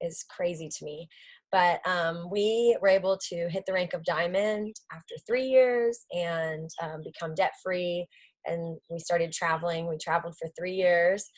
is crazy to me. But we were able to hit the rank of diamond after 3 years and become debt free. And we started traveling. We traveled for 3 years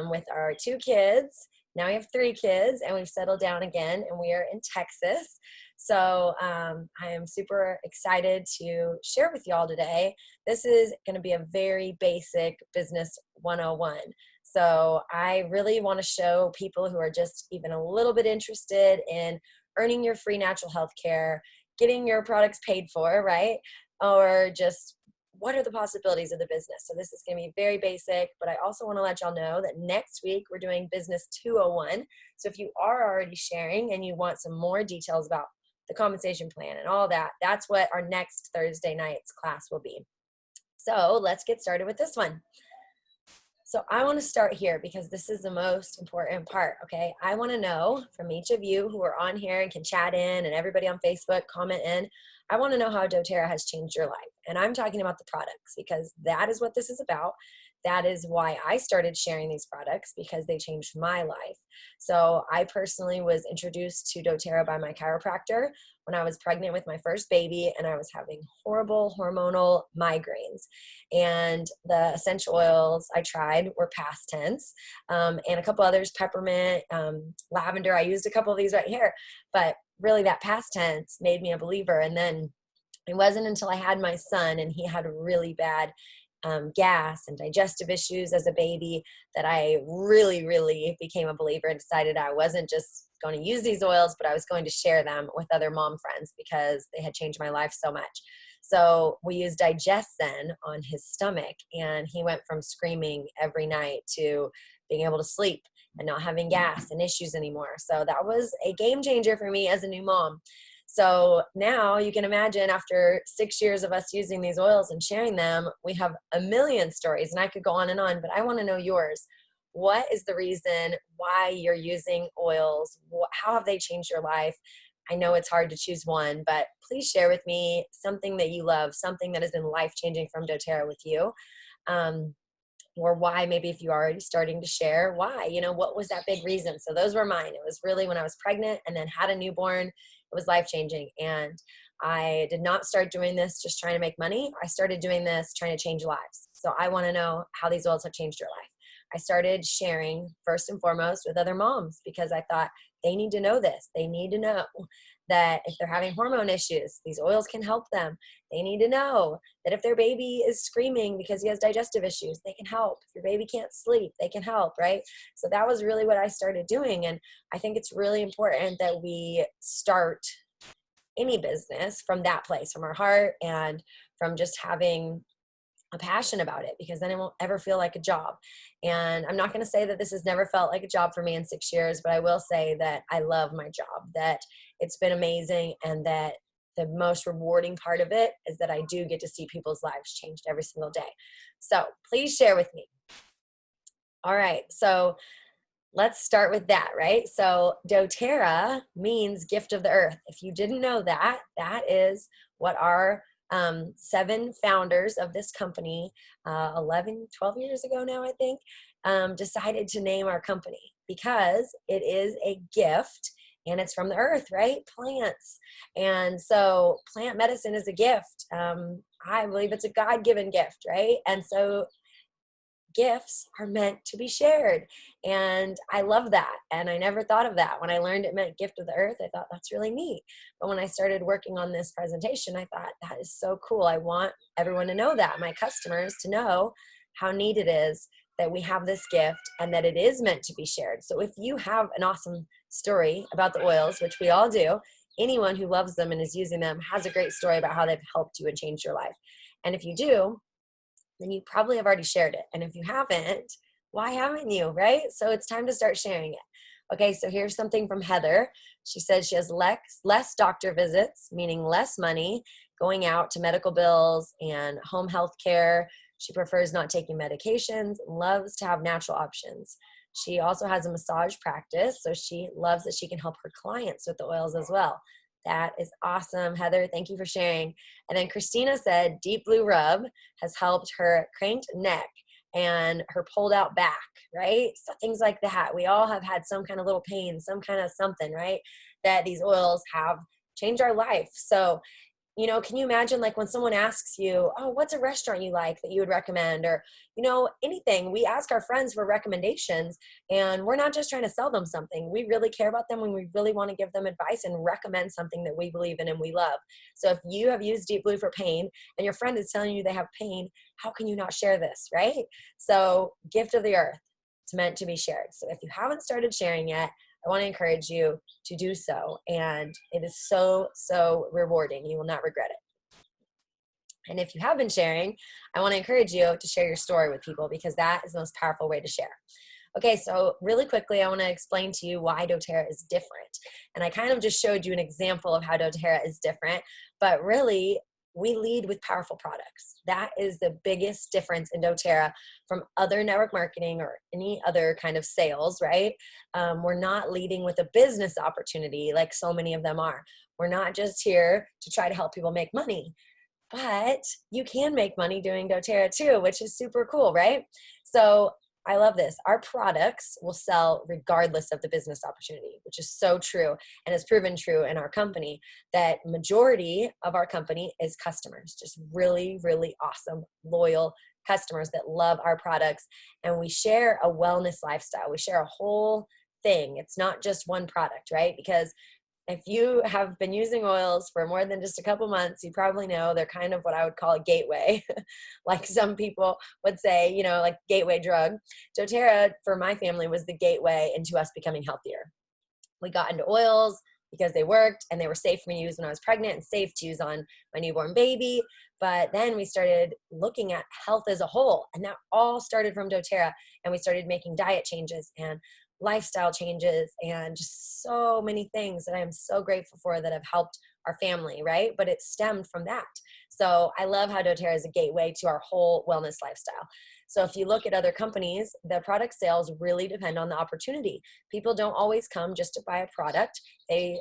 with our 2 kids. Now we have 3 kids, and we've settled down again, and we are in Texas. So I am super excited to share with y'all today. This is going to be a very basic business 101. So I really want to show people who are just even a little bit interested in earning your free natural health care, getting your products paid for, right? Or just what are the possibilities of the business? So this is going to be very basic, but I also want to let y'all know that next week we're doing Business 201. So if you are already sharing and you want some more details about the compensation plan and all that, that's what our next Thursday night's class will be. So let's get started with this one. So I want to start here because this is the most important part, okay? I want to know from each of you who are on here and can chat in, and everybody on Facebook comment in, I want to know how doTERRA has changed your life. And I'm talking about the products because that is what this is about. That is why I started sharing these products, because they changed my life. So I personally was introduced to doTERRA by my chiropractor when I was pregnant with my first baby, and I was having horrible hormonal migraines. And the essential oils I tried were past tense, and a couple others, peppermint, lavender. I used a couple of these right here, but really that past tense made me a believer. And then it wasn't until I had my son and he had really bad gas and digestive issues as a baby that I really, really became a believer and decided I wasn't just going to use these oils, but I was going to share them with other mom friends because they had changed my life so much. So we used DigestZen on his stomach, and he went from screaming every night to being able to sleep and not having gas and issues anymore. So that was a game changer for me as a new mom. So now you can imagine, after 6 years of us using these oils and sharing them, we have a million stories, and I could go on, but I want to know yours. What is the reason why you're using oils? How have they changed your life? I know it's hard to choose one, but please share with me something that you love, something that has been life-changing from doTERRA with you. Or why, maybe if you're already starting to share, why, what was that big reason? So those were mine. It was really when I was pregnant and then had a newborn, it was life-changing. And I did not start doing this just trying to make money. I started doing this trying to change lives. So I want to know how these oils have changed your life. I started sharing first and foremost with other moms because I thought they need to know this. They need to know that if they're having hormone issues, these oils can help them. They need to know that if their baby is screaming because he has digestive issues, they can help. If your baby can't sleep, they can help, right? So that was really what I started doing. And I think it's really important that we start any business from that place, from our heart, and from just having a passion about it, because then it won't ever feel like a job. And I'm not going to say that this has never felt like a job for me in 6 years, but I will say that I love my job, that it's been amazing, and that the most rewarding part of it is that I do get to see people's lives changed every single day. So please share with me. All right. So let's start with that, right? So doTERRA means gift of the earth. If you didn't know that, that is what our 7 founders of this company, 11, 12 years ago now, I think, decided to name our company, because it is a gift and it's from the earth, right? Plants. And so plant medicine is a gift. I believe it's a God-given gift, right? And so gifts are meant to be shared. And I love that. And I never thought of that. When I learned it meant gift of the earth, I thought that's really neat. But when I started working on this presentation, I thought that is so cool. I want everyone to know that, my customers to know how neat it is that we have this gift and that it is meant to be shared. So if you have an awesome story about the oils, which we all do, anyone who loves them and is using them has a great story about how they've helped you and changed your life. And if you do, then you probably have already shared it. And if you haven't, why haven't you, right? So it's time to start sharing it. Okay, so here's something from Heather. She says she has less doctor visits, meaning less money going out to medical bills and home health care. She prefers not taking medications, loves to have natural options. She also has a massage practice, so she loves that she can help her clients with the oils as well. That is awesome, Heather. Thank you for sharing. And then Christina said Deep Blue Rub has helped her cranked neck and her pulled out back, right? So things like that. We all have had some kind of little pain, some kind of something, right? That these oils have changed our life. So, can you imagine, like, when someone asks you, oh, what's a restaurant you like that you would recommend, or anything? We ask our friends for recommendations, and we're not just trying to sell them something. We really care about them when we really want to give them advice and recommend something that we believe in and we love. So if you have used Deep Blue for pain and your friend is telling you they have pain, how can you not share this, right? So, gift of the earth, it's meant to be shared. So if you haven't started sharing yet, I want to encourage you to do so. And it is so, so rewarding. You will not regret it. And if you have been sharing, I want to encourage you to share your story with people, because that is the most powerful way to share. Okay, so really quickly, I want to explain to you why doTERRA is different. And I kind of just showed you an example of how doTERRA is different, but really, we lead with powerful products. That is the biggest difference in doTERRA from other network marketing or any other kind of sales, right? We're not leading with a business opportunity like so many of them are. We're not just here to try to help people make money, but you can make money doing doTERRA too, which is super cool, right? So I love this. Our products will sell regardless of the business opportunity, which is so true, and has proven true in our company, that majority of our company is customers, just really, really awesome, loyal customers that love our products. And we share a wellness lifestyle. We share a whole thing. It's not just one product, right? Because if you have been using oils for more than just a couple months, you probably know they're kind of what I would call a gateway. Like some people would say, like gateway drug. doTERRA for my family was the gateway into us becoming healthier. We got into oils because they worked and they were safe for me to use when I was pregnant and safe to use on my newborn baby. But then we started looking at health as a whole, and that all started from doTERRA. And we started making diet changes and lifestyle changes and just so many things that I am so grateful for that have helped our family, right? But it stemmed from that. So I love how doTERRA is a gateway to our whole wellness lifestyle. So if you look at other companies, the product sales really depend on the opportunity. People don't always come just to buy a product. A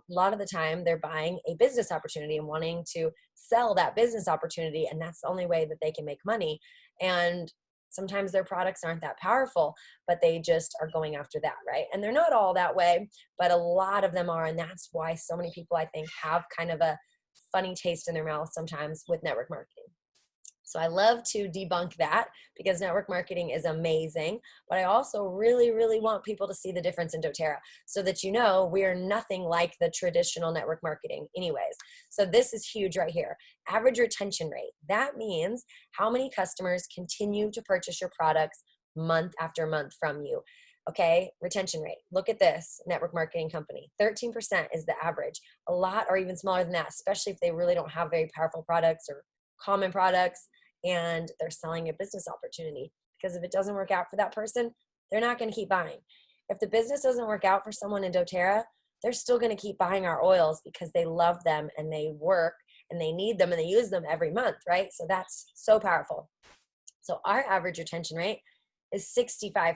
lot of the time they're buying a business opportunity and wanting to sell that business opportunity, and that's the only way that they can make money. And sometimes their products aren't that powerful, but they just are going after that, right? And they're not all that way, but a lot of them are. And that's why so many people, I think, have kind of a funny taste in their mouth sometimes with network marketing. So I love to debunk that, because network marketing is amazing, but I also really, really want people to see the difference in doTERRA, so that we are nothing like the traditional network marketing anyways. So this is huge right here. Average retention rate. That means how many customers continue to purchase your products month after month from you. Okay, retention rate. Look at this network marketing company. 13% is the average. A lot are even smaller than that, especially if they really don't have very powerful products or common products and they're selling a business opportunity. Because if it doesn't work out for that person, they're not going to keep buying. If the business doesn't work out for someone in doTERRA, they're still going to keep buying our oils because they love them and they work and they need them and they use them every month, right? So that's so powerful. So our average retention rate is 65%.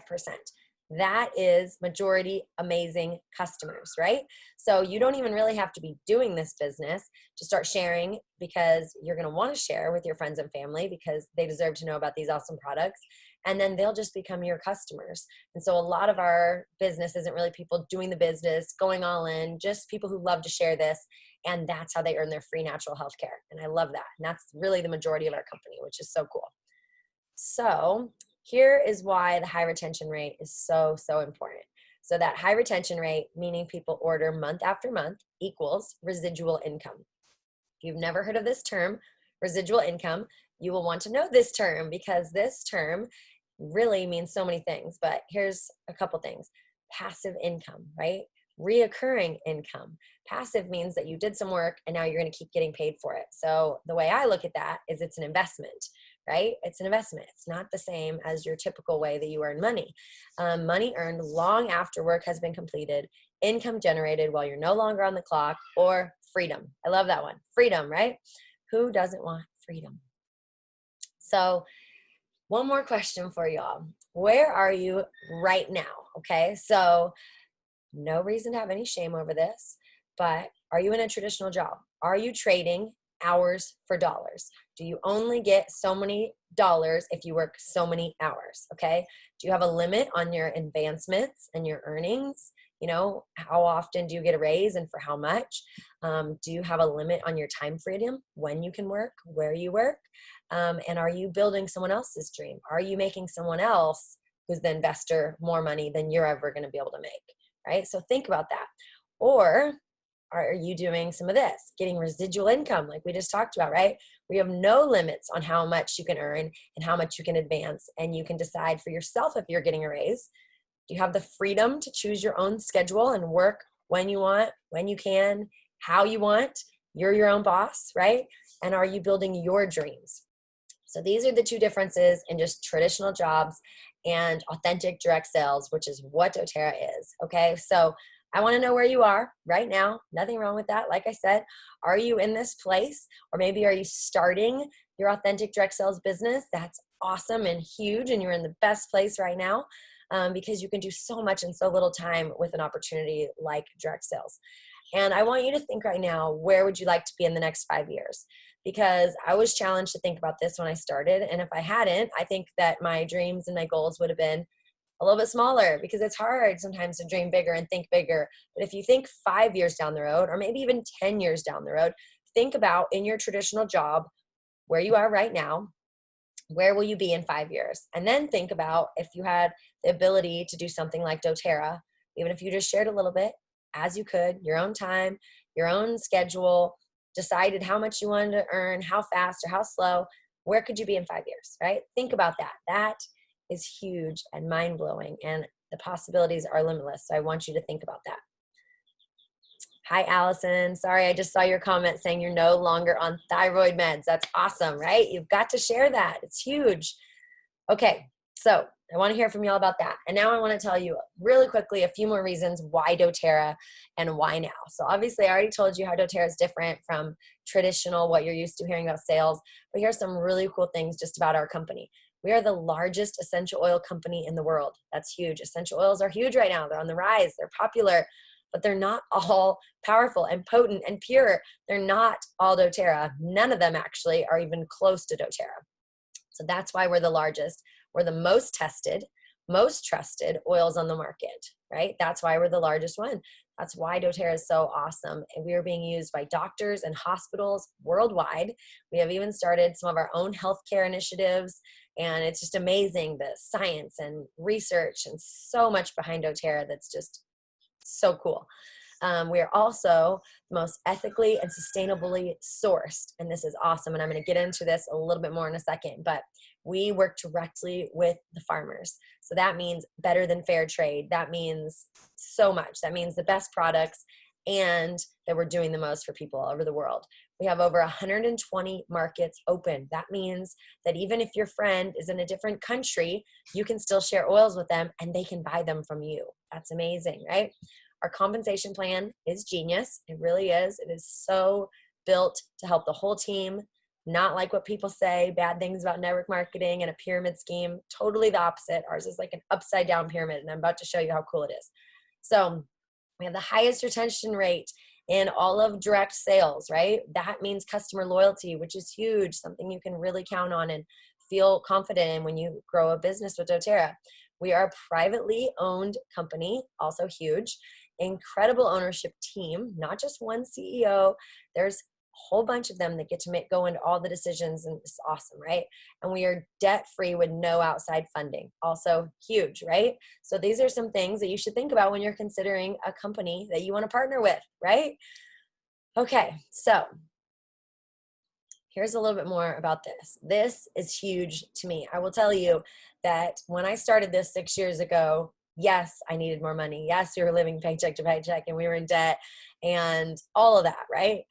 That is majority amazing customers, right? So you don't even really have to be doing this business to start sharing, because you're going to want to share with your friends and family because they deserve to know about these awesome products. And then they'll just become your customers. And so a lot of our business isn't really people doing the business, going all in, just people who love to share this. And that's how they earn their free natural health care. And I love that. And that's really the majority of our company, which is so cool. So here is why the high retention rate is so, so important. So that high retention rate, meaning people order month after month, equals residual income. If you've never heard of this term, residual income, you will want to know this term, because this term really means so many things. But here's a couple things. Passive income, right? Reoccurring income. Passive means that you did some work and now you're going to keep getting paid for it. So the way I look at that is it's an investment, right? It's an investment. It's not the same as your typical way that you earn money. Money earned long after work has been completed, income generated while you're no longer on the clock, or freedom. I love that one. Freedom, right? Who doesn't want freedom? So one more question for y'all. Where are you right now? Okay, so no reason to have any shame over this, but are you in a traditional job? Are you trading hours for dollars? Do you only get so many dollars if you work so many hours, okay? Do you have a limit on your advancements and your earnings? You know, how often do you get a raise and for how much? Do you have a limit on your time freedom, when you can work, where you work? And are you building someone else's dream? Are you making someone else who's the investor more money than you're ever going to be able to make, right? So think about that. Or are you doing some of this, getting residual income like we just talked about, right? We have no limits on how much you can earn and how much you can advance, and you can decide for yourself if you're getting a raise. You have the freedom to choose your own schedule and work when you want, when you can, how you want. You're your own boss, right? And are you building your dreams? So these are the two differences in just traditional jobs and authentic direct sales, which is what doTERRA is. Okay, so I want to know where you are right now. Nothing wrong with that. Like I said, are you in this place? Or maybe are you starting your authentic direct sales business? That's awesome and huge, and you're in the best place right now, because you can do so much in so little time with an opportunity like direct sales. And I want you to think right now, where would you like to be in the next 5 years? Because I was challenged to think about this when I started. And if I hadn't, I think that my dreams and my goals would have been a little bit smaller, because it's hard sometimes to dream bigger and think bigger. But if you think 5 years down the road, or maybe even 10 years down the road, think about in your traditional job, where you are right now, where will you be in 5 years? And then think about if you had the ability to do something like doTERRA, even if you just shared a little bit as you could, your own time, your own schedule, decided how much you wanted to earn, how fast or how slow, where could you be in 5 years, right? Think about that. That is huge and mind-blowing, and the possibilities are limitless. So I want you to think about that. Hi, Allison. Sorry, I just saw your comment saying you're no longer on thyroid meds. That's awesome, right? You've got to share that. It's huge. Okay, so I want to hear from y'all about that. And now I want to tell you really quickly a few more reasons why doTERRA and why now. So obviously I already told you how doTERRA is different from traditional, what you're used to hearing about sales, but here's some really cool things just about our company. We are the largest essential oil company in the world. That's huge. Essential oils are huge right now. They're on the rise. They're popular, but they're not all powerful and potent and pure. They're not all doTERRA. None of them actually are even close to doTERRA. So that's why we're the largest. We're the most tested, most trusted oils on the market, right? That's why we're the largest one. That's why doTERRA is so awesome. And we are being used by doctors and hospitals worldwide. We have even started some of our own healthcare initiatives. And it's just amazing, the science and research and so much behind doTERRA that's just so cool. We are also the most ethically and sustainably sourced, and this is awesome, and I'm going to get into this a little bit more in a second, but we work directly with the farmers. So that means better than fair trade. That means so much. That means the best products, and that we're doing the most for people all over the world. We have over 120 markets open. That means that even if your friend is in a different country, you can still share oils with them and they can buy them from you. That's amazing, right? Our compensation plan is genius. It really is. It is so built to help the whole team, not like what people say, bad things about network marketing and a pyramid scheme. Totally the opposite. Ours is like an upside down pyramid, and I'm about to show you how cool it is. So we have the highest retention rate in all of direct sales, right? That means customer loyalty, which is huge, something you can really count on and feel confident in when you grow a business with doTERRA. We are a privately owned company, also huge. Incredible ownership team, not just one CEO. There's a whole bunch of them that get to go into all the decisions, and it's awesome, right? And we are debt-free with no outside funding. Also huge, right? So these are some things that you should think about when you're considering a company that you want to partner with, right? Okay, so here's a little bit more about this. This is huge to me. I will tell you that when I started this 6 years ago, yes, I needed more money. Yes, we were living paycheck to paycheck and we were in debt and all of that, right?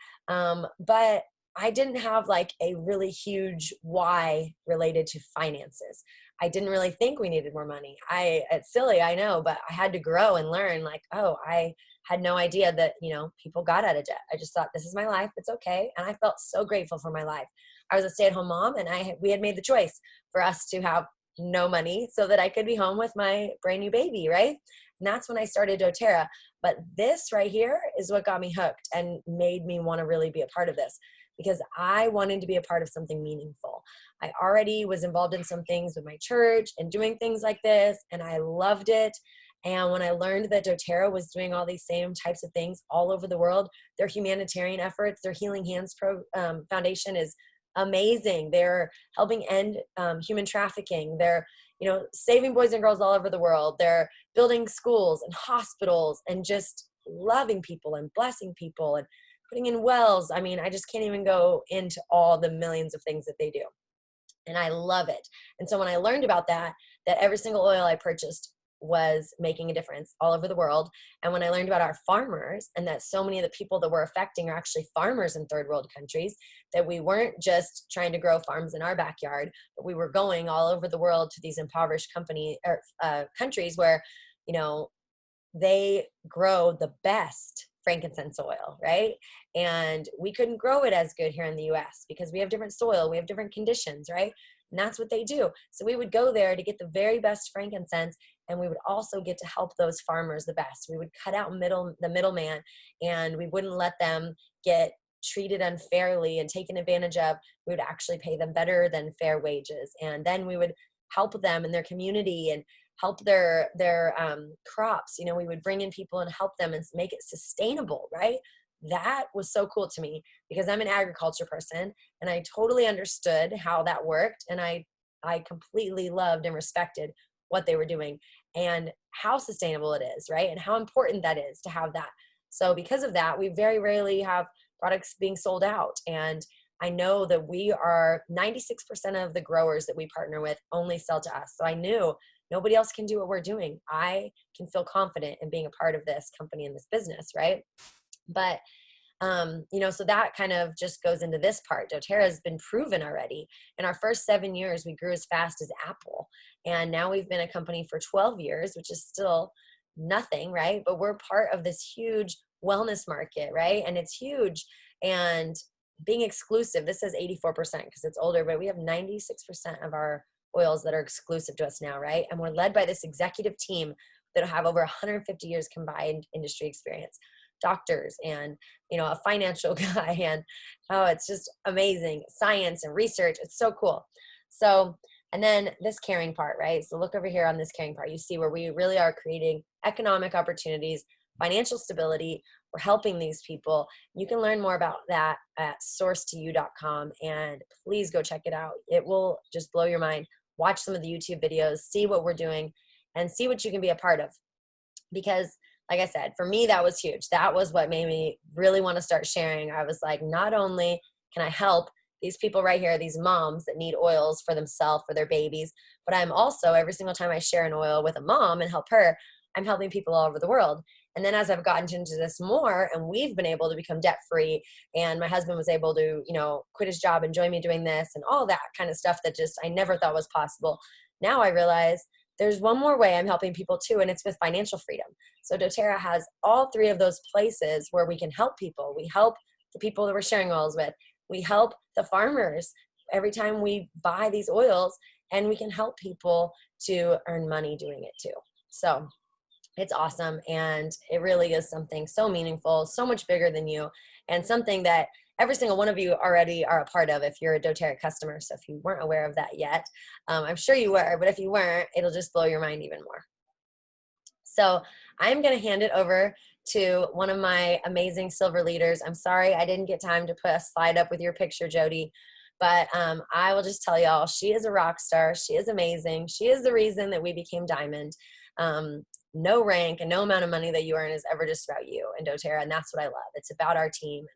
But I didn't have like a really huge why related to finances. I didn't really think we needed more money. It's silly, I know, but I had to grow and learn like, oh, I had no idea that, people got out of debt. I just thought, this is my life. It's okay. And I felt so grateful for my life. I was a stay-at-home mom, and we had made the choice for us to have no money so that I could be home with my brand new baby, right? And that's when I started doTERRA. But this right here is what got me hooked and made me want to really be a part of this. because I wanted to be a part of something meaningful. I already was involved in some things with my church and doing things like this, and I loved it. And when I learned that doTERRA was doing all these same types of things all over the world, their humanitarian efforts, their Healing Hands Foundation is amazing. They're helping end human trafficking. They're, saving boys and girls all over the world. They're building schools and hospitals and just loving people and blessing people and putting in wells. I mean, I just can't even go into all the millions of things that they do. And I love it. And so when I learned about that every single oil I purchased was making a difference all over the world. And when I learned about our farmers and that so many of the people that we're affecting are actually farmers in third world countries, that we weren't just trying to grow farms in our backyard, but we were going all over the world to these impoverished countries where, they grow the best frankincense oil, right? And we couldn't grow it as good here in the US because we have different soil, we have different conditions, right? And that's what they do. So we would go there to get the very best frankincense, and we would also get to help those farmers the best. We would cut out the middleman, and we wouldn't let them get treated unfairly and taken advantage of. We would actually pay them better than fair wages. And then we would help them in their community and help their crops. We would bring in people and help them and make it sustainable, right? That was so cool to me because I'm an agriculture person and I totally understood how that worked. And I completely loved and respected what they were doing and how sustainable it is, right? And how important that is to have that. So because of that, we very rarely have products being sold out. And I know that we are 96% of the growers that we partner with only sell to us. So I knew nobody else can do what we're doing. I can feel confident in being a part of this company and this business, right? But, so that kind of just goes into this part. doTERRA has been proven already. In our first 7 years, we grew as fast as Apple. And now we've been a company for 12 years, which is still nothing, right? But we're part of this huge wellness market, right? And it's huge. And being exclusive, this says 84% because it's older, but we have 96% of our oils that are exclusive to us now, right? And we're led by this executive team that have over 150 years combined industry experience, doctors and, a financial guy, and it's just amazing. Science and research. It's so cool. So, and then this caring part, right? So look over here on this caring part. You see where we really are creating economic opportunities, financial stability. We're helping these people. You can learn more about that at sourcetoyou.com, and please go check it out. It will just blow your mind. Watch some of the YouTube videos, see what we're doing, and see what you can be a part of. Because like I said, for me, that was huge. That was what made me really want to start sharing. I was like, not only can I help these people right here, these moms that need oils for themselves, for their babies, but I'm also, every single time I share an oil with a mom and help her, I'm helping people all over the world. And then as I've gotten into this more and we've been able to become debt free, and my husband was able to, quit his job and join me doing this and all that kind of stuff that just I never thought was possible. Now I realize there's one more way I'm helping people too, and it's with financial freedom. So doTERRA has all three of those places where we can help people. We help the people that we're sharing oils with. We help the farmers every time we buy these oils, and we can help people to earn money doing it too. So it's awesome. And it really is something so meaningful, so much bigger than you, and something that every single one of you already are a part of if you're a doTERRA customer. So if you weren't aware of that yet, I'm sure you were, but if you weren't, it'll just blow your mind even more. So I'm going to hand it over to one of my amazing silver leaders. I'm sorry I didn't get time to put a slide up with your picture, Jody, but I will just tell y'all, she is a rock star. She is amazing. She is the reason that we became diamond. No rank and no amount of money that you earn is ever just about you and doTERRA, and that's what I love. It's about our team,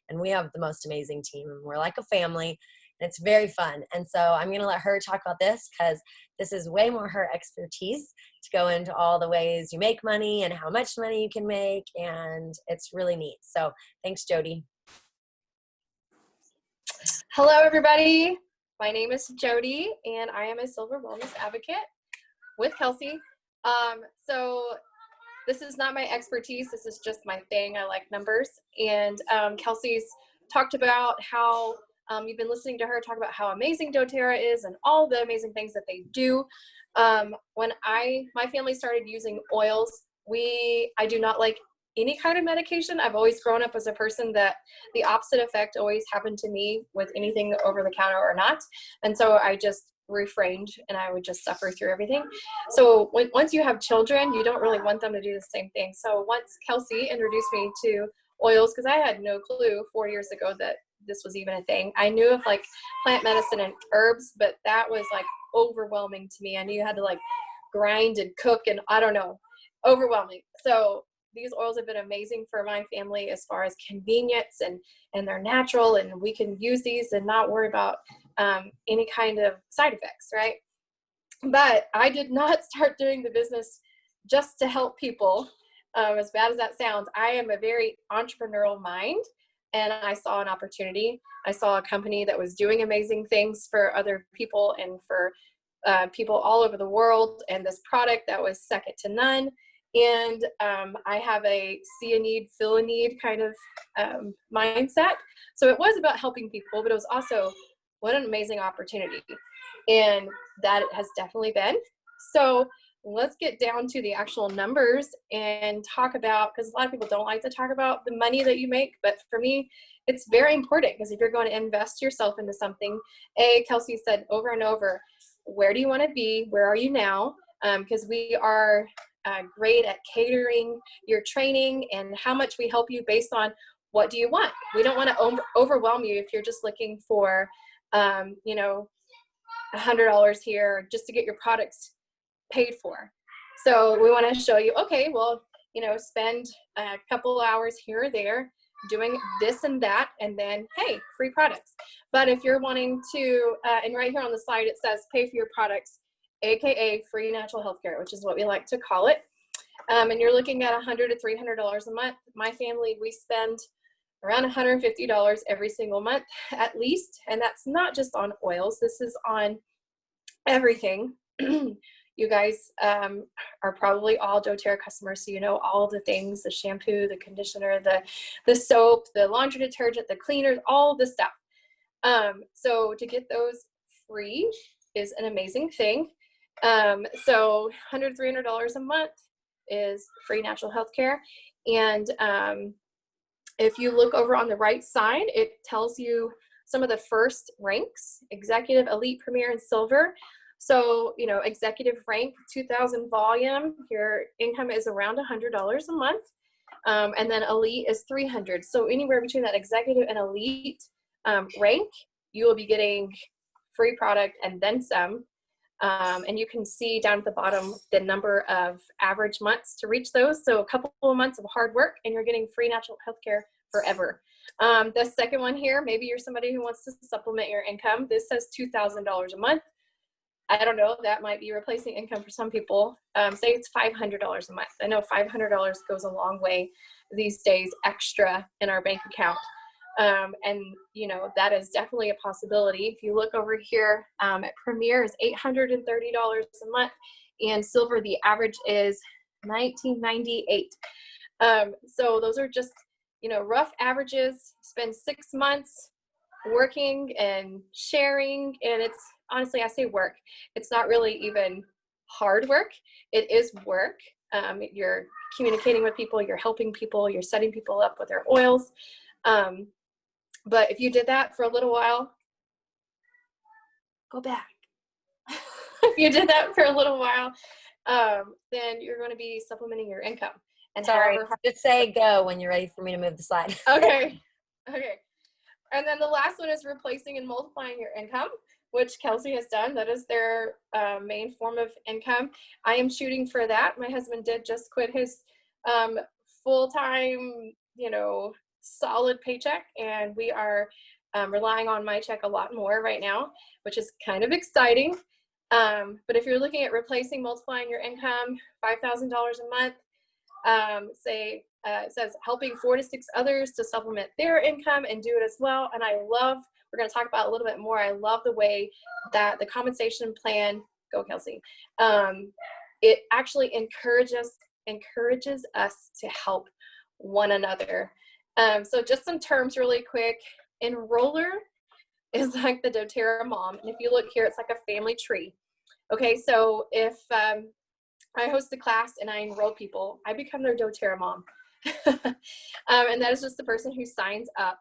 and we have the most amazing team, and we're like a family, and it's very fun. And so I'm going to let her talk about this because this is way more her expertise to go into all the ways you make money and how much money you can make, and it's really neat. So thanks, Jody. Hello, everybody. My name is Jody, and I am a Silver Wellness Advocate with Kelsey. So this is not my expertise. This is just my thing. I like numbers. And Kelsey's talked about how you've been listening to her talk about how amazing doTERRA is and all the amazing things that they do. When my family started using oils, I do not like any kind of medication. I've always grown up as a person that the opposite effect always happened to me with anything over the counter or not. And so I just refrained and I would just suffer through everything. So once you have children, you don't really want them to do the same thing. So once Kelsey introduced me to oils, because I had no clue 4 years ago that this was even a thing. I knew of like plant medicine and herbs, but that was like overwhelming to me. I knew you had to like grind and cook and I don't know, overwhelming. So these oils have been amazing for my family as far as convenience, and they're natural, and we can use these and not worry about any kind of side effects, right? But I did not start doing the business just to help people. As bad as that sounds, I am a very entrepreneurial mind, and I saw an opportunity. I saw a company that was doing amazing things for other people and for people all over the world, and this product that was second to none. And I have a see a need, fill a need kind of mindset. So it was about helping people, but it was also what an amazing opportunity. And that it has definitely been. So let's get down to the actual numbers and talk about, because a lot of people don't like to talk about the money that you make, but for me, it's very important, because if you're going to invest yourself into something, Kelsey said over and over, where do you want to be? Where are you now? Because we are great at catering your training and how much we help you based on what do you want. We don't want to overwhelm you if you're just looking for, you know, $100 here just to get your products paid for. So we want to show you, okay, well, you know, spend a couple hours here or there doing this and that, and then, hey, free products. But if you're wanting to, and right here on the slide, it says pay for your products, AKA free natural healthcare, which is what we like to call it. And you're looking at $100 to $300 a month. My family, we spend around $150 every single month at least. And that's not just on oils. This is on everything. You guys are probably all doTERRA customers, so you know all the things, the shampoo, the conditioner, the soap, the laundry detergent, the cleaners, all the stuff. So to get those free is an amazing thing. So $100, $300 a month is free natural health care. And if you look over on the right side, it tells you some of the first ranks: executive, elite, premier, and silver. So, you know, executive rank, 2,000 volume, your income is around $100 a month. And then elite is 300. So anywhere between that executive and elite rank, you will be getting free product and then some. And you can see down at the bottom the number of average months to reach those. So a couple of months of hard work and you're getting free natural health care forever. The second one here, maybe you're somebody who wants to supplement your income. This says $2,000 a month. I don't know, that might be replacing income for some people. Say it's $500 a month. I know $500 goes a long way these days extra in our bank account. And you know, that is definitely a possibility. If you look over here at Premier is $830 a month, and Silver, the average is $19.98. So those are just, you know, rough averages. Spend 6 months working and sharing, and it's honestly, I say work. It's not really even hard work. It is work. You're communicating with people, you're helping people, you're setting people up with their oils. But if you did that for a little while, go back. If you did that for a little while, then you're going to be supplementing your income. And sorry, just say go when you're ready for me to move the slide. Okay. Okay. And then the last one is replacing and multiplying your income, which Kelsey has done. That is their main form of income. I am shooting for that. My husband did just quit his full-time, you know, solid paycheck, and we are relying on my check a lot more right now, which is kind of exciting. But if you're looking at replacing, multiplying your income, $5,000 a month, it says helping 4 to 6 others to supplement their income and do it as well. And I love, we're going to talk about a little bit more, I love the way that the compensation plan, go Kelsey, it actually encourages us to help one another. So just some terms really quick. Enroller is like the doTERRA mom. And if you look here, it's like a family tree. Okay, so if I host a class and I enroll people, I become their doTERRA mom. And that is just the person who signs up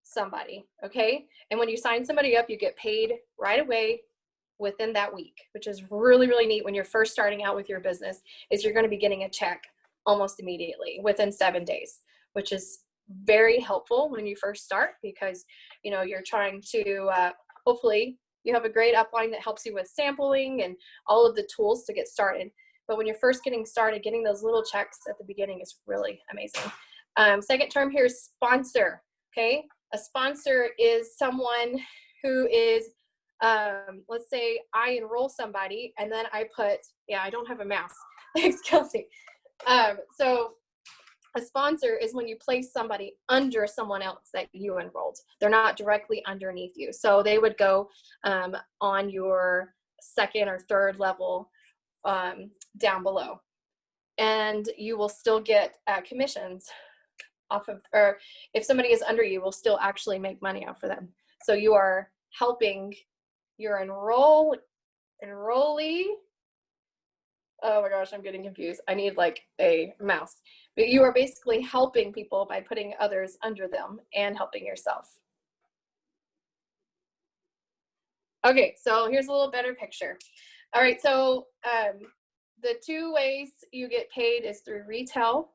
somebody, okay? And when you sign somebody up, you get paid right away within that week, which is really, really neat when you're first starting out with your business, is you're going to be getting a check almost immediately within 7 days, which is very helpful when you first start, because you're trying to hopefully you have a great upline that helps you with sampling and all of the tools to get started. But when you're first getting started, getting those little checks at the beginning is really amazing. Second term here is sponsor. Okay, a sponsor is someone who is, let's say I enroll somebody and then I put, yeah, I don't have a mouse. Thanks, Kelsey. So a sponsor is when you place somebody under someone else that you enrolled. They're not directly underneath you. So they would go on your second or third level down below. And you will still get commissions off of, or if somebody is under you, will still actually make money off of them. So you are helping your enrollee. Oh my gosh, I'm getting confused. I need like a mouse. But you are basically helping people by putting others under them and helping yourself. Okay, so here's a little better picture. All right, so the two ways you get paid is through retail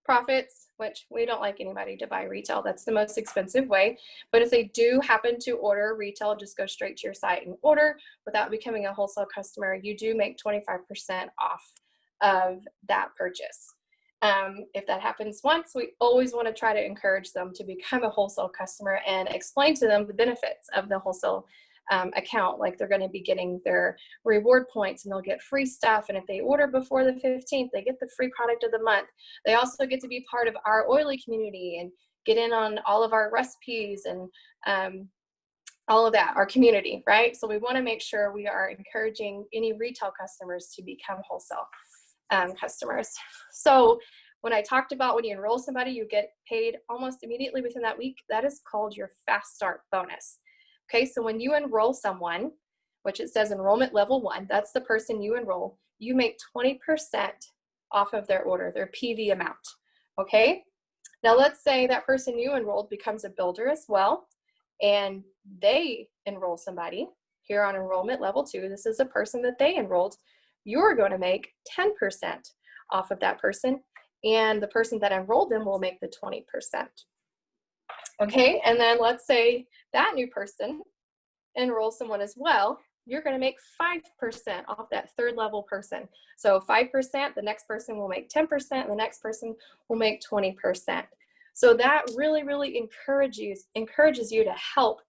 profits, which we don't like anybody to buy retail. That's the most expensive way. But if they do happen to order retail, just go straight to your site and order without becoming a wholesale customer. You do make 25% off of that purchase. If that happens once, we always want to try to encourage them to become a wholesale customer and explain to them the benefits of the wholesale account. Like they're going to be getting their reward points and they'll get free stuff. And if they order before the 15th, they get the free product of the month. They also get to be part of our oily community and get in on all of our recipes and all of that, our community, right? So we want to make sure we are encouraging any retail customers to become wholesale customers. So when I talked about when you enroll somebody, you get paid almost immediately within that week. That is called your fast start bonus. Okay, so when you enroll someone, which it says enrollment level 1, that's the person you enroll, you make 20% off of their order, their PV amount. Okay, now let's say that person you enrolled becomes a builder as well, and they enroll somebody here on enrollment level 2. This is a person that they enrolled. You're going to make 10% off of that person, and the person that enrolled them will make the 20%. Okay, and then let's say that new person enrolls someone as well. You're going to make 5% off that third level person. So 5%, the next person will make 10%, and the next person will make 20%. So that really, really encourages you to help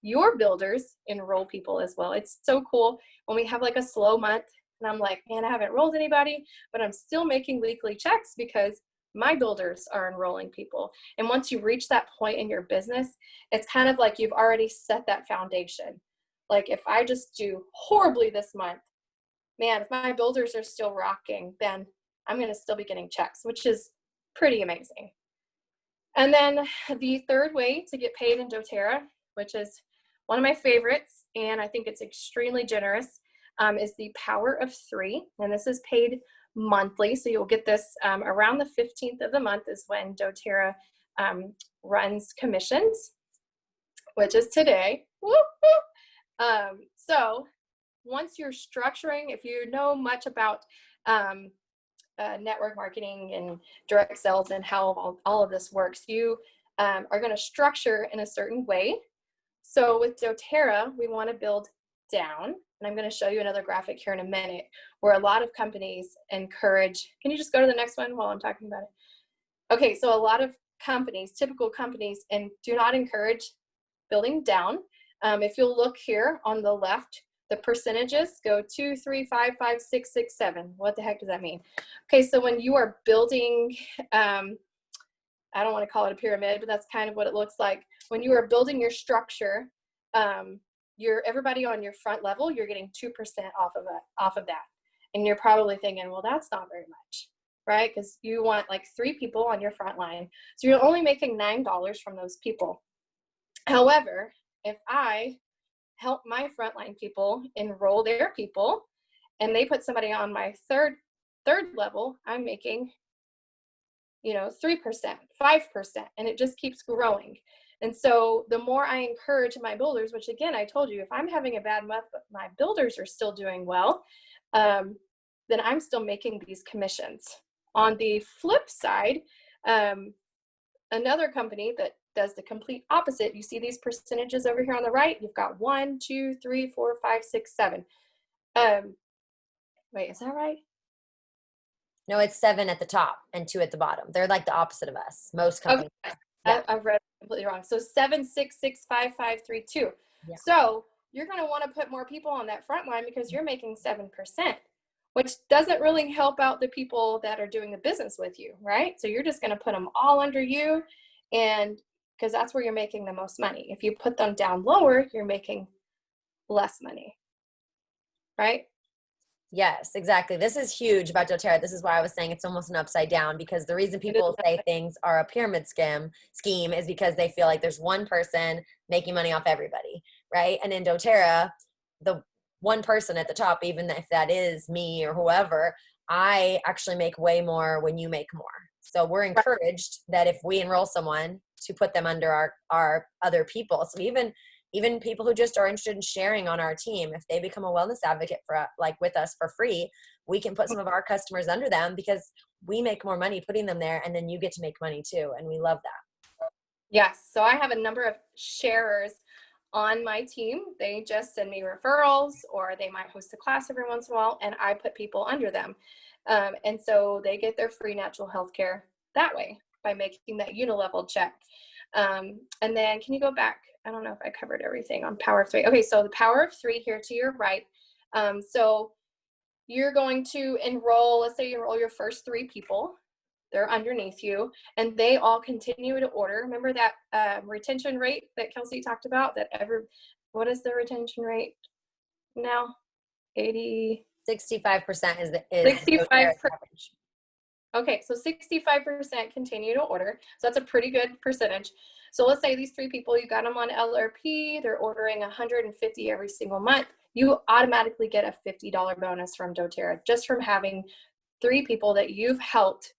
your builders enroll people as well. It's so cool when we have like a slow month and I'm like, man, I haven't enrolled anybody, but I'm still making weekly checks because my builders are enrolling people. And once you reach that point in your business, it's kind of like you've already set that foundation. Like if I just do horribly this month, man, if my builders are still rocking, then I'm going to still be getting checks, which is pretty amazing. And then the third way to get paid in doTERRA, which is one of my favorites, and I think it's extremely generous, is the Power of 3. And this is paid monthly. So you'll get this around the 15th of the month is when doTERRA runs commissions, which is today. Woo, woo. So once you're structuring, if you know much about network marketing and direct sales and how all of this works, you are going to structure in a certain way. So with doTERRA, we want to build down. And I'm going to show you another graphic here in a minute where a lot of companies encourage, can you just go to the next one while I'm talking about it? Okay, so a lot of companies, typical companies, and do not encourage building down. If you'll look here on the left, the percentages go 2, 3, 5, 5, 6, 6, 7. What the heck does that mean? Okay, so when you are building, I don't want to call it a pyramid, but that's kind of what it looks like. When you are building your structure, everybody on your front level, you're getting 2% off of that. And you're probably thinking, well, that's not very much, right? Because you want like 3 people on your front line. So you're only making $9 from those people. However, if I help my frontline people enroll their people and they put somebody on my third level, I'm making 3%, 5%, and it just keeps growing. And so the more I encourage my builders, which again, I told you, if I'm having a bad month, but my builders are still doing well, then I'm still making these commissions. On the flip side, another company that does the complete opposite, you see these percentages over here on the right, you've got 1, 2, 3, 4, 5, 6, 7. Wait, is that right? No, it's 7 at the top and 2 at the bottom. They're like the opposite of us. Most companies. Okay. Yeah. I've read it completely wrong. So 7, 6, 6, 5, 5, 3, 2. Yeah. So you're going to want to put more people on that front line because you're making 7%, which doesn't really help out the people that are doing the business with you, right? So you're just going to put them all under you, and because that's where you're making the most money. If you put them down lower, you're making less money, right? Yes, exactly. This is huge about doTERRA. This is why I was saying it's almost an upside down, because the reason people say things are a pyramid scheme is because they feel like there's one person making money off everybody, right? And in doTERRA, the one person at the top, even if that is me or whoever, I actually make way more when you make more. So we're encouraged that if we enroll someone, to put them under our other people. So even people who just are interested in sharing on our team, if they become a wellness advocate for like with us for free, we can put some of our customers under them because we make more money putting them there, and then you get to make money too, and we love that. Yes, so I have a number of sharers on my team. They just send me referrals, or they might host a class every once in a while, and I put people under them. And so they get their free natural health care that way by making that unilevel check. And then can you go back? I don't know if I covered everything on Power of 3. Okay, so the Power of 3 here to your right. So you're going to enroll, let's say you enroll your first 3 people. They're underneath you, and they all continue to order. Remember that retention rate that Kelsey talked about? What is the retention rate now? 65% is 65%. Okay, so 65% continue to order. So that's a pretty good percentage. So let's say these 3 people, you got them on LRP, they're ordering 150 every single month. You automatically get a $50 bonus from doTERRA just from having 3 people that you've helped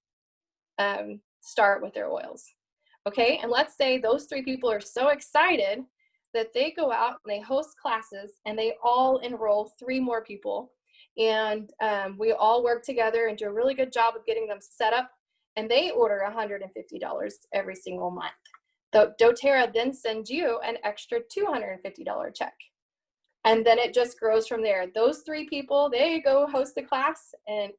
start with their oils. Okay, and let's say those 3 people are so excited that they go out and they host classes and they all enroll 3 more people. And we all work together and do a really good job of getting them set up, and they order $150 every single month. doTERRA then sends you an extra $250 check. And then it just grows from there. Those 3 people, they go host a class, 9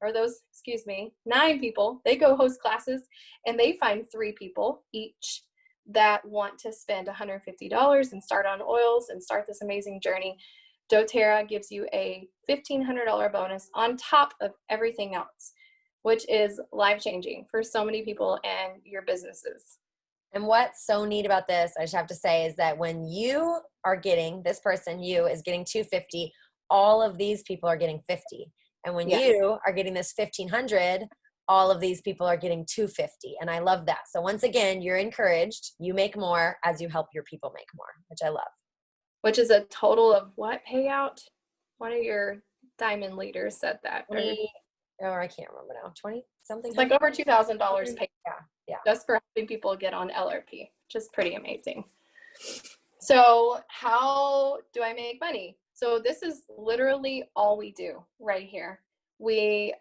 people, they go host classes, and they find 3 people each that want to spend $150 and start on oils and start this amazing journey. doTERRA gives you a $1,500 bonus on top of everything else, which is life-changing for so many people and your businesses. And what's so neat about this, I just have to say, is that when you are getting, this person, you, is getting $250, all of these people are getting $50. And when you are getting this $1,500, all of these people are getting $250. And I love that. So once again, you're encouraged. You make more as you help your people make more, which I love. Which is a total of what payout? One of your diamond leaders said that. I can't remember now. 20 something. It's like over $2,000 paid. Yeah. Just for helping people get on LRP, which is pretty amazing. So how do I make money? So this is literally all we do right here. We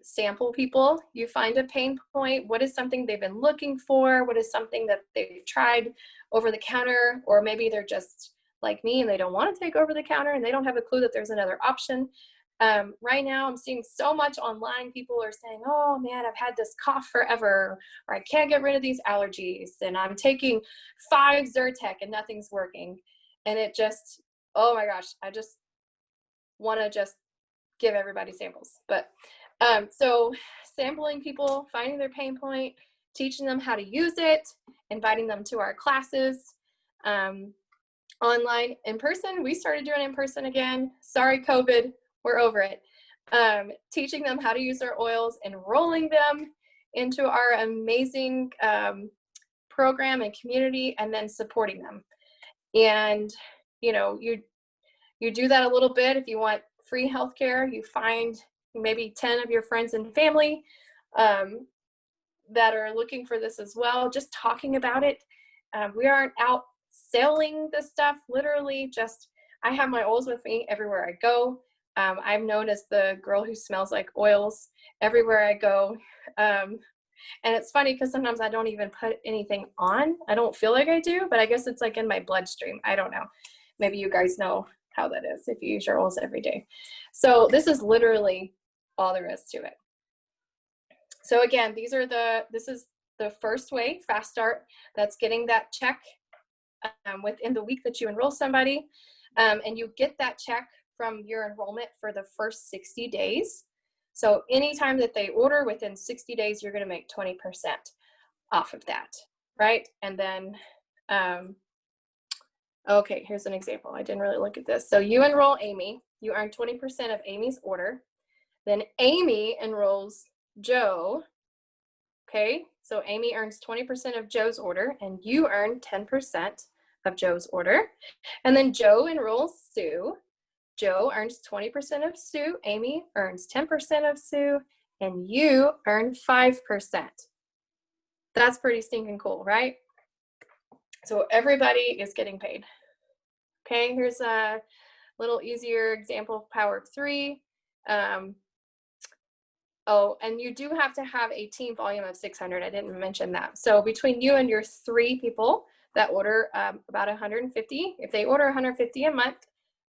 sample people. You find a pain point. What is something they've been looking for? What is something that they've tried over the counter? Or maybe they're just like me and they don't want to take over the counter and they don't have a clue that there's another option. Right now I'm seeing so much online. People are saying, oh man, I've had this cough forever, or I can't get rid of these allergies, and I'm taking 5 Zyrtec and nothing's working. And it just, oh my gosh, I just want to just give everybody samples. But so sampling people, finding their pain point, teaching them how to use it, inviting them to our classes, online, in person. We started doing in person again. Sorry, COVID. We're over it. Teaching them how to use their oils, enrolling them into our amazing program and community, and then supporting them. And you do that a little bit. If you want free healthcare, you find maybe 10 of your friends and family. that are looking for this as well, just talking about it. We aren't out selling this stuff, literally just, I have my oils with me everywhere I go. I'm known as the girl who smells like oils everywhere I go. And it's funny because sometimes I don't even put anything on. I don't feel like I do, but I guess it's like in my bloodstream. I don't know. Maybe you guys know how that is if you use your oils every day. So this is literally all there is to it. So again, this is the first way, Fast Start, that's getting that check within the week that you enroll somebody. And you get that check from your enrollment for the first 60 days. So anytime that they order within 60 days, you're going to make 20% off of that, right? And then, okay, here's an example. I didn't really look at this. So you enroll Amy, you earn 20% of Amy's order. Then Amy enrolls Joe, okay? So Amy earns 20% of Joe's order, and you earn 10% of Joe's order. And then Joe enrolls Sue. Joe earns 20% of Sue, Amy earns 10% of Sue, and you earn 5%. That's pretty stinking cool, right? So everybody is getting paid. Okay, here's a little easier example of Power of 3. Oh, and you do have to have a team volume of 600. I didn't mention that. So between you and your 3 people that order about 150, if they order 150 a month,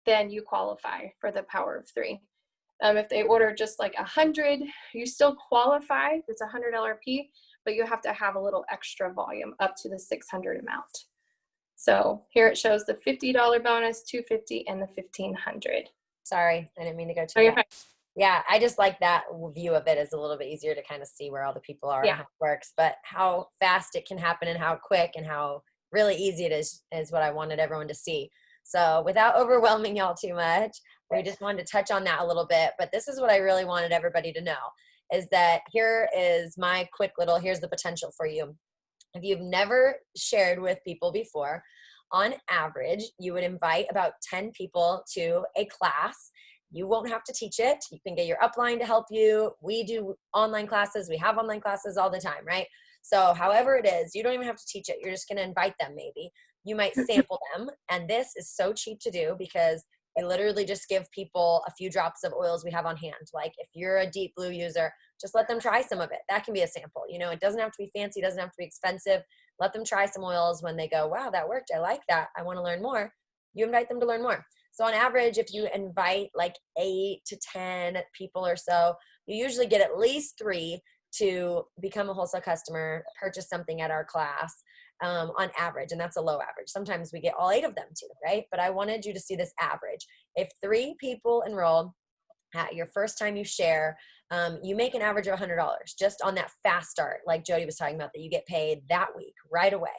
then you qualify for the Power of 3. If they order just like 100, you still qualify. It's a $100 fee, but you have to have a little extra volume up to the 600 amount. So here it shows the $50 bonus, $250, and the $1,500. Sorry, I didn't mean to go too far. Yeah, I just like that view of it is a little bit easier to kind of see where all the people are and how it works, but how fast it can happen and how quick and how really easy it is what I wanted everyone to see. So without overwhelming y'all too much, we just wanted to touch on that a little bit. But this is what I really wanted everybody to know, is that here is my quick little, here's the potential for you. If you've never shared with people before, on average, you would invite about 10 people to a class. You won't have to teach it. You can get your upline to help you. We do online classes. We have online classes all the time, right? So however it is, you don't even have to teach it. You're just going to invite them maybe. You might sample them. And this is so cheap to do because we literally just give people a few drops of oils we have on hand. Like if you're a Deep Blue user, just let them try some of it. That can be a sample. You know, it doesn't have to be fancy. It doesn't have to be expensive. Let them try some oils. When they go, wow, that worked. I like that. I want to learn more. You invite them to learn more. So on average, if you invite like 8 to 10 people or so, you usually get at least 3 to become a wholesale customer, purchase something at our class on average. And that's a low average. Sometimes we get all 8 of them too, right? But I wanted you to see this average. If 3 people enroll at your first time you share, you make an average of $100 just on that fast start, like Jody was talking about, that you get paid that week right away.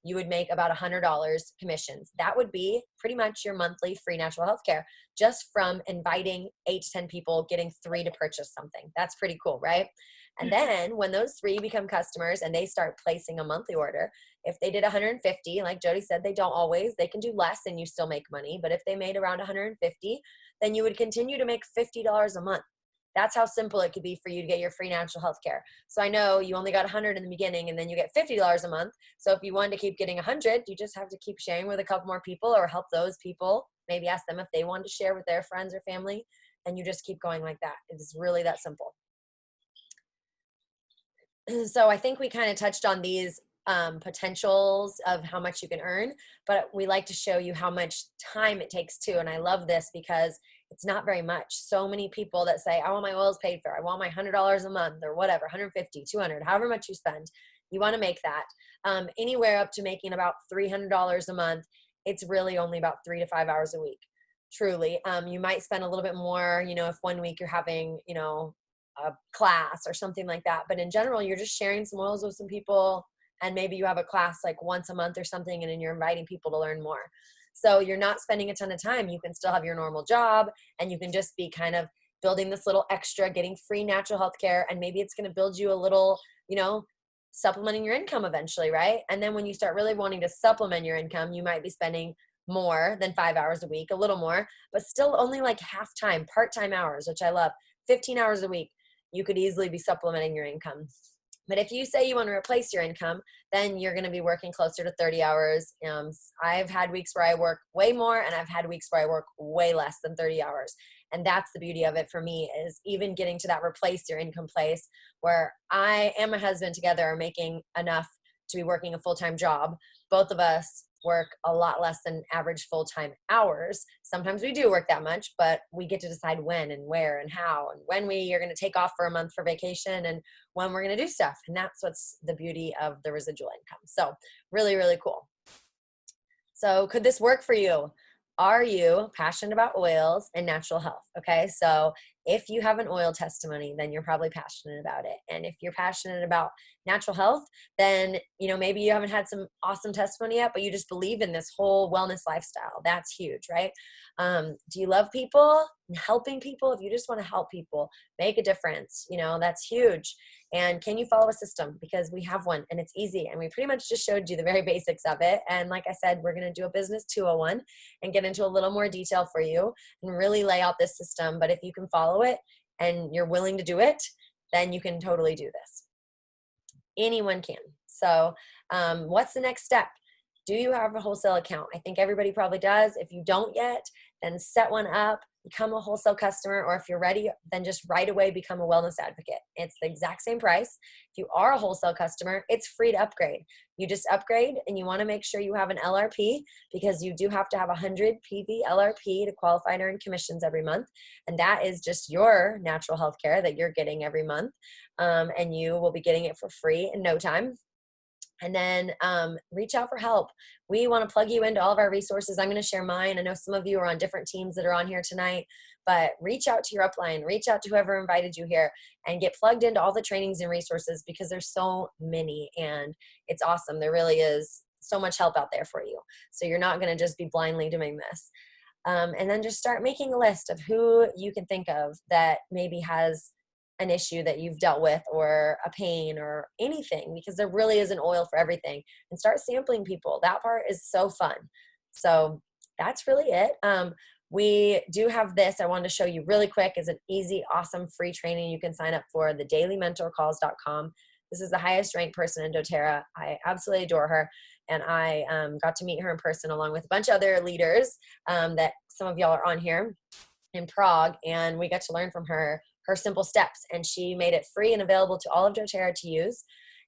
You would make about $100 commissions. That would be pretty much your monthly free natural health care just from inviting 8 to 10 people, getting 3 to purchase something. That's pretty cool, right? And then when those 3 become customers and they start placing a monthly order, if they did 150, like Jody said, they don't always, they can do less and you still make money. But if they made around 150, then you would continue to make $50 a month. That's how simple it could be for you to get your free natural health care. So I know you only got 100 in the beginning and then you get $50 a month. So if you wanted to keep getting 100, you just have to keep sharing with a couple more people or help those people. Maybe ask them if they want to share with their friends or family, and you just keep going like that. It's really that simple. So I think we kind of touched on these potentials of how much you can earn, but we like to show you how much time it takes too. And I love this because it's not very much. So many people that say, I want my oils paid for. I want my $100 a month or whatever, 150, 200, however much you spend. You want to make that anywhere up to making about $300 a month. It's really only about 3 to 5 hours a week. Truly. You might spend a little bit more, you know, if one week you're having, you know, a class or something like that. But in general, you're just sharing some oils with some people, and maybe you have a class like once a month or something, and then you're inviting people to learn more. So you're not spending a ton of time. You can still have your normal job, and you can just be kind of building this little extra, getting free natural health care. And maybe it's going to build you a little, you know, supplementing your income eventually, right? And then when you start really wanting to supplement your income, you might be spending more than 5 hours a week, a little more, but still only like half time, part-time hours, which I love, 15 hours a week. You could easily be supplementing your income. But if you say you want to replace your income, then you're going to be working closer to 30 hours. I've had weeks where I work way more, and I've had weeks where I work way less than 30 hours. And that's the beauty of it for me, is even getting to that replace your income place where I and my husband together are making enough to be working a full-time job. Both of us work a lot less than average full-time hours. Sometimes we do work that much, but we get to decide when and where and how, and when we are going to take off for a month for vacation, and when we're going to do stuff. And that's what's the beauty of the residual income. So really, really cool. So could this work for you? Are you passionate about oils and natural health? Okay, so if you have an oil testimony, then you're probably passionate about it. And if you're passionate about natural health, then maybe you haven't had some awesome testimony yet, but you just believe in this whole wellness lifestyle. That's huge, right? Do you love people and helping people? If you just want to help people make a difference, that's huge. And can you follow a system? Because we have one, and it's easy. And we pretty much just showed you the very basics of it. And like I said, we're going to do a business 201 and get into a little more detail for you and really lay out this system. But if you can follow it and you're willing to do it, then you can totally do this. Anyone can. So what's the next step? Do you have a wholesale account? I think everybody probably does. If you don't yet, then set one up, become a wholesale customer, or if you're ready, then just right away become a wellness advocate. It's the exact same price. If you are a wholesale customer, it's free to upgrade. You just upgrade, and you want to make sure you have an LRP, because you do have to have 100 PV LRP to qualify to earn commissions every month. And that is just your natural health care that you're getting every month. And you will be getting it for free in no time. And then reach out for help. We want to plug you into all of our resources. I'm going to share mine. I know some of you are on different teams that are on here tonight, but reach out to your upline, reach out to whoever invited you here, and get plugged into all the trainings and resources, because there's so many, and it's awesome. There really is so much help out there for you. So you're not going to just be blindly doing this. And then just start making a list of who you can think of that maybe has an issue that you've dealt with, or a pain, or anything, because there really is an oil for everything. And start sampling people. That part is so fun. So that's really it. We do have this I wanted to show you really quick. Is an easy, awesome, free training you can sign up for, the dailymentorcalls.com. This is the highest ranked person in doTERRA. I absolutely adore her. And I got to meet her in person along with a bunch of other leaders that some of y'all are on here in Prague. And we got to learn from her simple steps, and she made it free and available to all of doTERRA to use.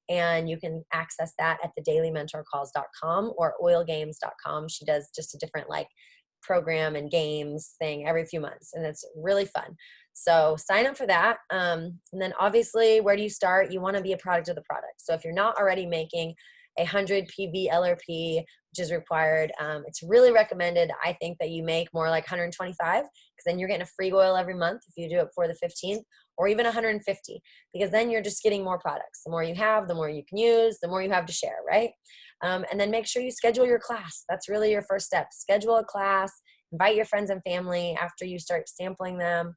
And you can access that at the dailymentorcalls.com or oilgames.com. She does just a different program and games thing every few months, and it's really fun. So sign up for that. And then obviously, where do you start? You want to be a product of the product. So if you're not already making 100 PV LRP, which is required, it's really recommended, I think, that you make more like 125, because then you're getting a free oil every month if you do it before the 15th, or even 150, because then you're just getting more products. The more you have, the more you can use, the more you have to share, right? And then make sure you schedule your class. That's really your first step. Schedule a class, invite your friends and family after you start sampling them.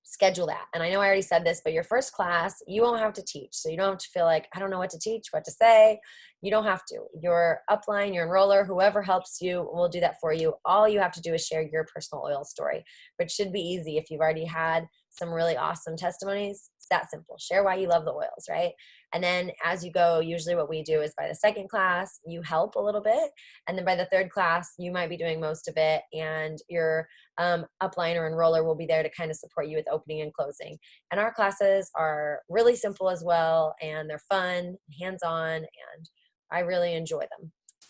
Schedule that. And I know I already said this, but your first class, you won't have to teach. So you don't have to feel like, I don't know what to teach, what to say. You don't have to. Your upline, your enroller, whoever helps you will do that for you. All you have to do is share your personal oil story, which should be easy if you've already had some really awesome testimonies. It's that simple. Share why you love the oils, right? And then as you go, usually what we do is by the second class, you help a little bit. And then by the third class, you might be doing most of it. And your upline or enroller will be there to kind of support you with opening and closing. And our classes are really simple as well. And they're fun, hands-on, and I really enjoy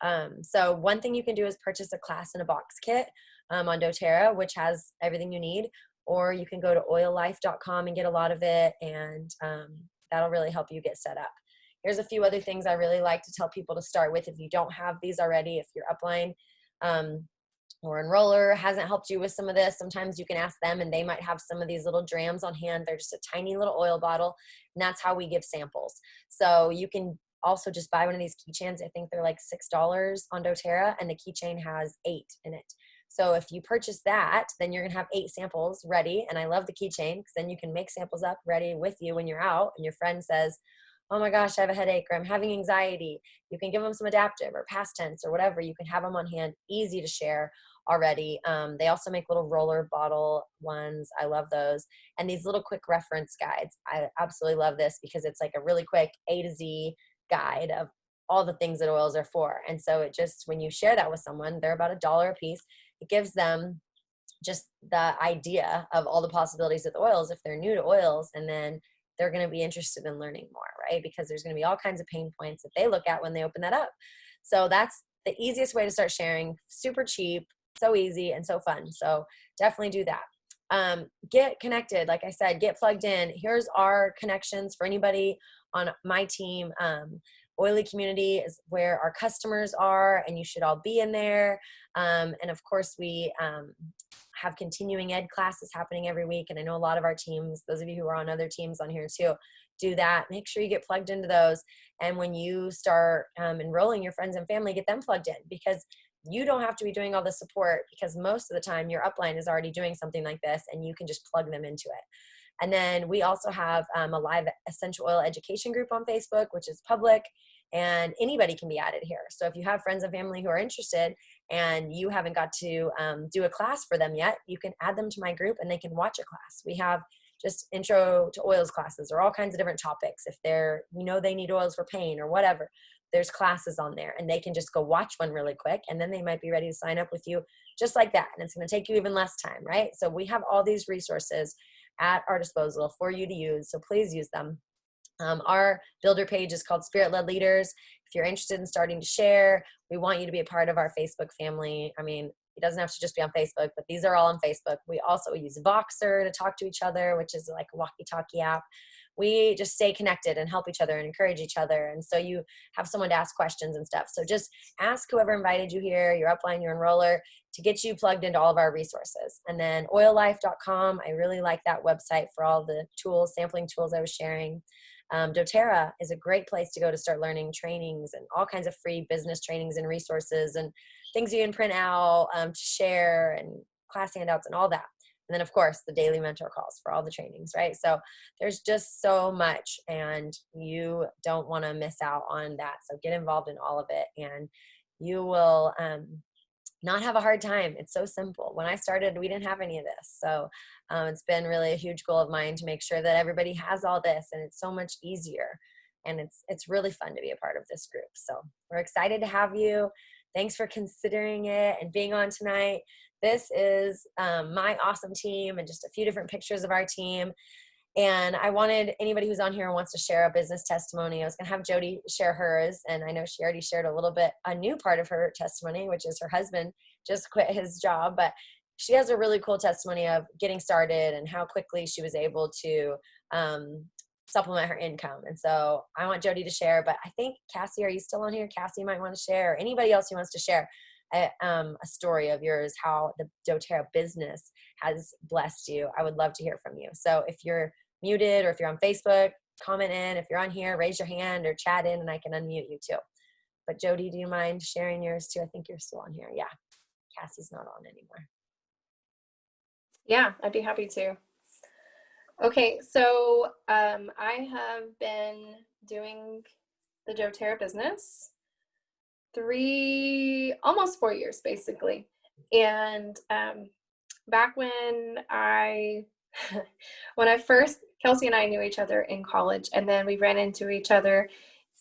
them. So one thing you can do is purchase a class in a box kit on doTERRA, which has everything you need. Or you can go to oillife.com and get a lot of it, and that'll really help you get set up. Here's a few other things I really like to tell people to start with if you don't have these already. If your upline or enroller hasn't helped you with some of this, sometimes you can ask them, and they might have some of these little drams on hand. They're just a tiny little oil bottle, and that's how we give samples. So you can also just buy one of these keychains. I think they're like $6 on doTERRA, and the keychain has 8 in it. So if you purchase that, then you're going to have 8 samples ready. And I love the keychain, because then you can make samples up ready with you when you're out and your friend says, oh my gosh, I have a headache, or I'm having anxiety. You can give them some adaptive or past tense or whatever. You can have them on hand, easy to share. already. They also make little roller bottle ones. I love those. And these little quick reference guides. I absolutely love this because it's like a really quick A to Z guide of all the things that oils are for. And so it just, when you share that with someone, they're about $1 a piece. It gives them just the idea of all the possibilities with oils if they're new to oils, and then they're going to be interested in learning more, right? Because there's going to be all kinds of pain points that they look at when they open that up. So that's the easiest way to start sharing. Super cheap, so easy, and so fun. So definitely do that. Get connected. Like I said, get plugged in. Here's our connections for anybody on my team. Oily Community is where our customers are, and you should all be in there. And of course, we have continuing ed classes happening every week. And I know a lot of our teams, those of you who are on other teams on here too, do that. Make sure you get plugged into those. And when you start enrolling your friends and family, get them plugged in, because you don't have to be doing all the support, because most of the time your upline is already doing something like this and you can just plug them into it. And then we also have a live essential oil education group on Facebook, which is public, and anybody can be added here. So if you have friends and family who are interested and you haven't got to do a class for them yet, you can add them to my group and they can watch a class. We have just intro to oils classes, or all kinds of different topics. If they're, they need oils for pain or whatever, there's classes on there, and they can just go watch one really quick, and then they might be ready to sign up with you just like that. And it's going to take you even less time, right? So we have all these resources at our disposal for you to use. So please use them. Our builder page is called Spirit Led Leaders. If you're interested in starting to share, we want you to be a part of our Facebook family. I mean, it doesn't have to just be on Facebook, but these are all on Facebook. We also use Voxer to talk to each other, which is like a walkie-talkie app. We just stay connected and help each other and encourage each other. And so you have someone to ask questions and stuff. So just ask whoever invited you here, your upline, your enroller, to get you plugged into all of our resources. And then oillife.com, I really like that website for all the tools, sampling tools I was sharing. doTERRA is a great place to go to start learning trainings and all kinds of free business trainings and resources and things you can print out to share, and class handouts and all that. And then, of course, the daily mentor calls for all the trainings, right? So there's just so much, and you don't want to miss out on that. So get involved in all of it, and you will not have a hard time. It's so simple. When I started, we didn't have any of this. So it's been really a huge goal of mine to make sure that everybody has all this, and it's so much easier. And it's really fun to be a part of this group. So we're excited to have you. Thanks for considering it and being on tonight. This is my awesome team, and just a few different pictures of our team. And I wanted anybody who's on here and wants to share a business testimony. I was going to have Jody share hers, and I know she already shared a little bit, a new part of her testimony, which is her husband just quit his job. But she has a really cool testimony of getting started and how quickly she was able to supplement her income. And so I want Jody to share, but I think Cassie, are you still on here? Cassie might want to share, or anybody else who wants to share a story of yours, how the doTERRA business has blessed you. I would love to hear from you. So if you're muted, or if you're on Facebook, comment in. If you're on here, raise your hand or chat in, and I can unmute you too. But Jody, do you mind sharing yours too? I think you're still on here. Yeah. Cassie's not on anymore. Yeah, I'd be happy to. Okay, so I have been doing the doTERRA business almost 4 years, basically. And back when first, Kelsey and I knew each other in college, and then we ran into each other,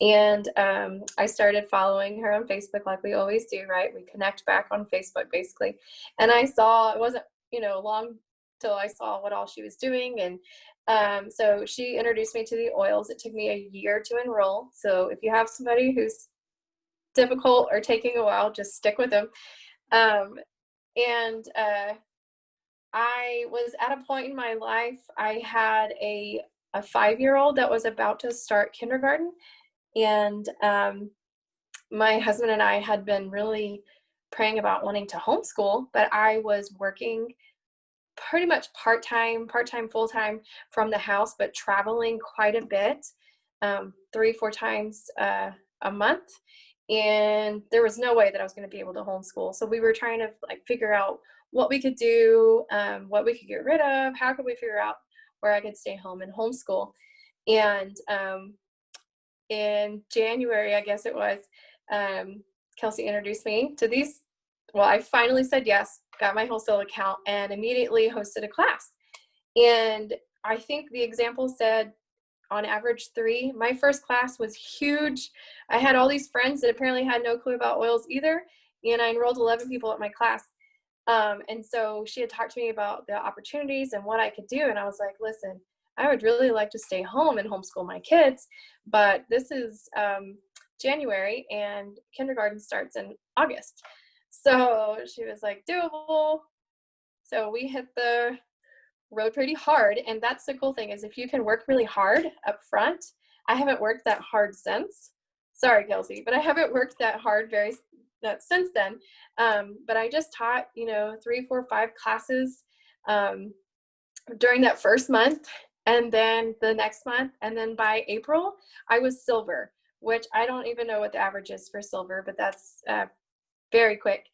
and I started following her on Facebook like we always do, right? We connect back on Facebook, basically. And I saw, it wasn't, long till I saw what all she was doing. And so she introduced me to the oils. It took me a year to enroll. So if you have somebody who's difficult or taking a while, just stick with them. I was at a point in my life, I had a 5-year-old that was about to start kindergarten. And my husband and I had been really praying about wanting to homeschool, but I was working pretty much part-time, full-time from the house, but traveling quite a bit, 3-4 times a month. And there was no way that I was going to be able to homeschool. So we were trying to figure out what we could do, what we could get rid of, how could we figure out where I could stay home and homeschool. And in January, I guess it was, Kelsey introduced me to these well, I finally said yes, got my wholesale account, and immediately hosted a class. And I think the example said on average 3. My first class was huge. I had all these friends that apparently had no clue about oils either, and I enrolled 11 people at my class. And so she had talked to me about the opportunities and what I could do, and I was like, listen, I would really like to stay home and homeschool my kids, but this is January and kindergarten starts in August. So she was like, doable. So we hit the road pretty hard. And that's the cool thing, is if you can work really hard up front. I haven't worked that hard since. Sorry, Kelsey, but I haven't worked that hard since then. But I just taught, 3, 4, 5 classes during that first month, and then the next month, and then by April, I was silver, which I don't even know what the average is for silver, but that's very quick.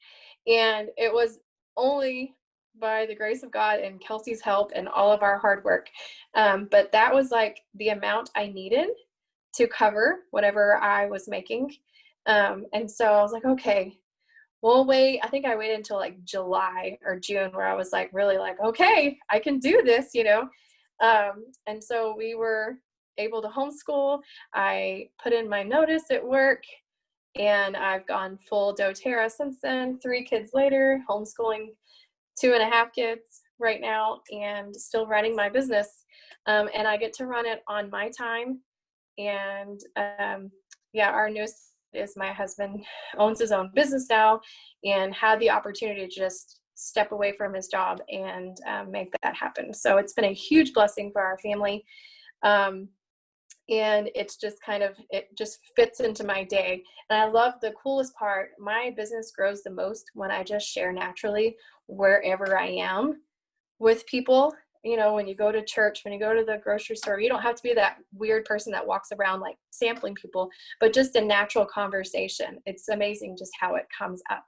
And it was only by the grace of God and Kelsey's help and all of our hard work. But that was like the amount I needed to cover whatever I was making. And so I was like, okay, we'll wait. I think I waited until like July or June where I was like, really like, okay, I can do this, And so we were able to homeschool. I put in my notice at work, and I've gone full doTERRA since then, 3 kids later, homeschooling 2.5 kids right now, and still running my business. And I get to run it on my time. And our newest is my husband owns his own business now and had the opportunity to just step away from his job and make that happen. So it's been a huge blessing for our family. And it's just it just fits into my day. And I love the coolest part. My business grows the most when I just share naturally wherever I am with people. When you go to church, when you go to the grocery store, you don't have to be that weird person that walks around like sampling people, but just a natural conversation. It's amazing just how it comes up.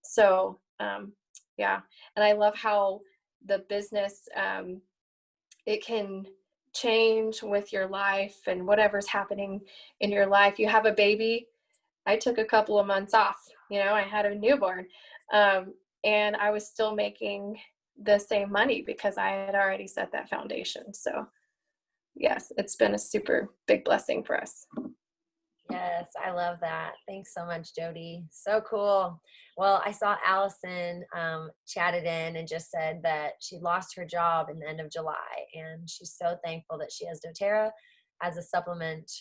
So, and I love how the business, it can change with your life and whatever's happening in your life. You have a baby. I took a couple of months off, I had a newborn, and I was still making the same money because I had already set that foundation. So yes, it's been a super big blessing for us. Yes, I love that. Thanks so much, Jody. So cool. Well, I saw Allison chatted in and just said that she lost her job in the end of July, and she's so thankful that she has doTERRA as a supplement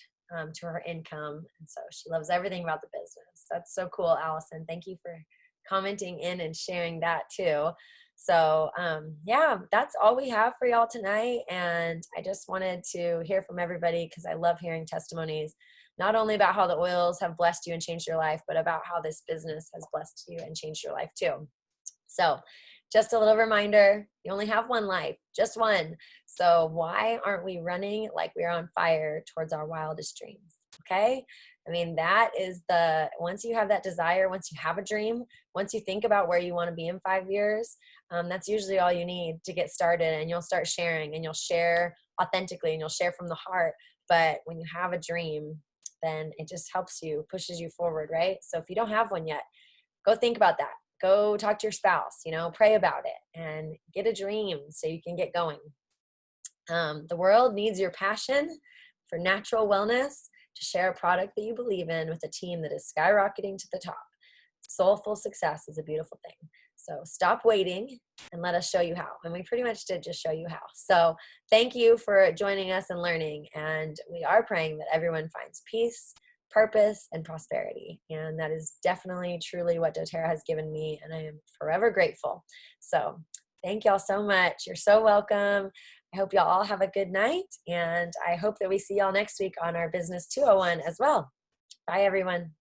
to her income. And so she loves everything about the business. That's so cool, Allison. Thank you for commenting in and sharing that too. So that's all we have for y'all tonight. And I just wanted to hear from everybody because I love hearing testimonies, not only about how the oils have blessed you and changed your life, but about how this business has blessed you and changed your life too. So just a little reminder, you only have one life, just one. So why aren't we running like we're on fire towards our wildest dreams? Okay. I mean, that is once you have that desire, once you have a dream, once you think about where you want to be in 5 years, that's usually all you need to get started. And you'll start sharing, and you'll share authentically, and you'll share from the heart. But when you have a dream, then it just helps you, pushes you forward, right? So if you don't have one yet, go think about that. Go talk to your spouse, pray about it and get a dream so you can get going. The world needs your passion for natural wellness to share a product that you believe in with a team that is skyrocketing to the top. Soulful success is a beautiful thing. So stop waiting and let us show you how. And we pretty much did just show you how. So thank you for joining us and learning. And we are praying that everyone finds peace, purpose, and prosperity. And that is definitely, truly what doTERRA has given me. And I am forever grateful. So thank y'all so much. You're so welcome. I hope y'all all have a good night. And I hope that we see y'all next week on our Business 201 as well. Bye, everyone.